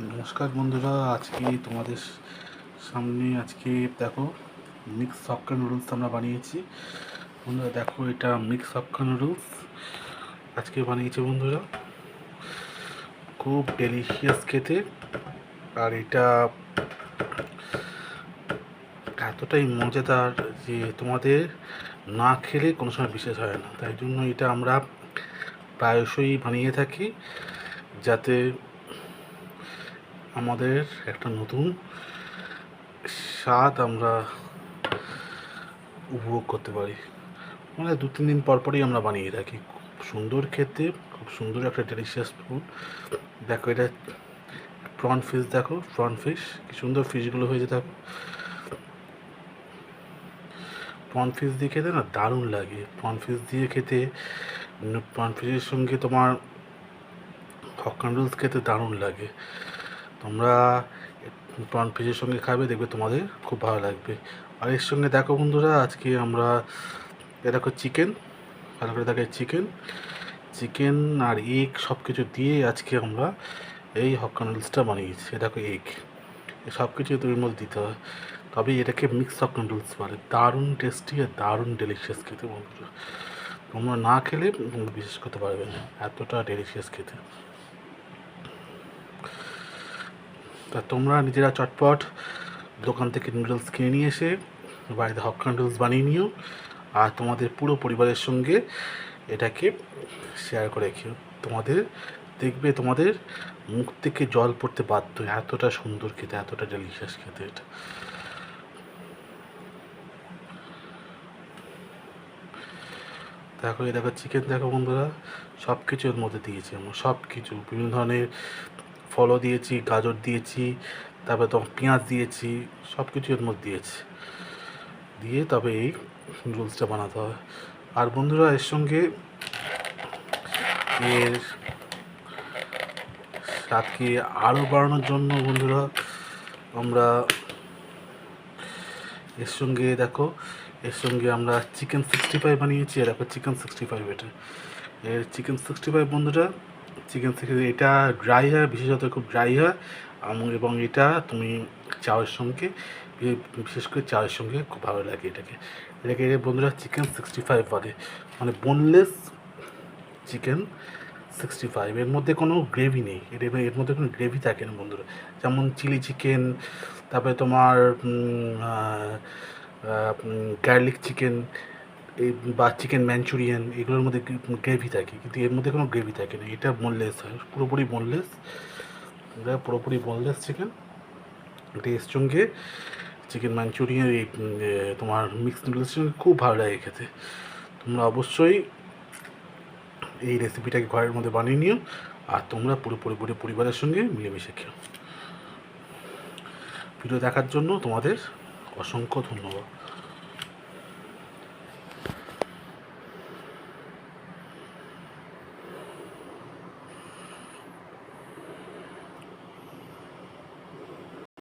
নমস্কার বন্ধুরা, আজকে তোমাদের সামনে দেখো মিক্স হক্কা নুডলস আমরা বানিয়েছি। বন্ধুরা দেখো, এটা মিক্স হক্কা নুডলস আজকে বানিয়েছি বন্ধুরা, খুব ডেলিশিয়াস খেতে। আর এটা এতটাই মজাদার যে তোমাদের না খেলে কোনো সময় বিশেষ হয় না। তাই জন্য এটা আমরা প্রায়শই বানিয়ে থাকি, যাতে আমাদের একটা নতুন স্বাদ আমরা উপভোগ করতে পারি। মানে 2-3 দিন পর পরই আমরা বানিয়ে থাকি। খুব সুন্দর খেতে, খুব সুন্দর একটা ডেলিশিয়াস ফুড। দেখো এটা প্রন ফিশ, দেখো প্রন ফিশ কি সুন্দর ফিশগুলো হয়েছে। দেখো প্রন ফিশ দিয়ে খেতে না দারুণ লাগে। প্রন ফিশ দিয়ে খেতে, প্রন ফিশের সঙ্গে তোমার হক্কা নুডলস খেতে দারুণ লাগে। তোমরা প্রন ফিশের সঙ্গে খাবে, দেখবে তোমাদের খুব ভালো লাগবে। আর এর সঙ্গে দেখো বন্ধুরা, আজকে আমরা দেখো চিকেন, ভালো করে দেখো চিকেন আর এগ সব কিছু দিয়ে আজকে আমরা এই হক্কা নুডলসটা বানিয়েছি। দেখো এগ সব কিছু এর মধ্যে দিতে হয়, তবেই এটাকে মিক্স হক্কা নুডলস বলে। দারুণ টেস্টি আর দারুণ ডেলিশিয়াস খেতে বন্ধুরা। তোমরা না খেলে বিশেষ করতে পারবে না, এতটা ডেলিশিয়াস খেতে। তা তোমরা নিজেরা চটপট দোকান থেকে নুডলস কিনে নিয়ে এসে বাড়িতে হক্কা নুডলস বানিয়ে নিও, আর তোমাদের পুরো পরিবারের সঙ্গে এটাকে শেয়ার করে খেও। তোমাদের দেখবে তোমাদের মুখ থেকে জল পড়তে বাধ্য, এতটা সুন্দর খেতে, এতটা ডেলিশিয়াস খেতে এটা। দেখো এই দেখো চিকেন, দেখো বন্ধুরা সব কিছু এর মধ্যে দিয়েছি আমরা, সব কিছু বিভিন্ন ধরনের ফলও দিয়েছি, গাজর দিয়েছি, তারপরে তোমার পেঁয়াজ দিয়েছি, সব কিছু এর মধ্যে দিয়েছি, দিয়ে তবে এই নুডলসটা বানাতে হয়। আর বন্ধুরা এর সঙ্গে এর স্বাদকে আরও বাড়ানোর জন্য বন্ধুরা আমরা এর সঙ্গে দেখো, এর সঙ্গে আমরা চিকেন 65 বানিয়েছি। দেখো চিকেন 65, এটা এর চিকেন 65 বন্ধুরা। চিকেন 65 এটা ড্রাই হয়, বিশেষত খুব ড্রাই হয়, এবং এটা তুমি চায়ের সঙ্গে, বিশেষ করে চায়ের সঙ্গে খুব ভালো লাগে এটাকে বন্ধুরা চিকেন 65 বলে, মানে বোনলেস চিকেন 65। এর মধ্যে কোনো গ্রেভি নেই, এর মধ্যে কোনো গ্রেভি থাকে না বন্ধুরা। যেমন চিলি চিকেন, তারপরে তোমার গার্লিক চিকেন, এই বা চিকেন ম্যাঞ্চুরিয়ান, এগুলোর মধ্যে গ্রেভি থাকে, কিন্তু এর মধ্যে কোনো গ্রেভি থাকে না। এটা বোনলেস হয়, পুরোপুরি বোনলেস। এটা পুরোপুরি বোনলেস চিকেন। এটা এর সঙ্গে চিকেন মাঞ্চুরিয়ান, এই তোমার মিক্স নুডলসের সঙ্গে খুব ভালো লাগে খেতে। তোমরা অবশ্যই এই রেসিপিটাকে ঘরের মধ্যে বানিয়ে নিও, আর তোমরা পুরোপুরি পরিবারের সঙ্গে মিলেমিশে খেও। ভিডিও দেখার জন্য তোমাদের অসংখ্য ধন্যবাদ।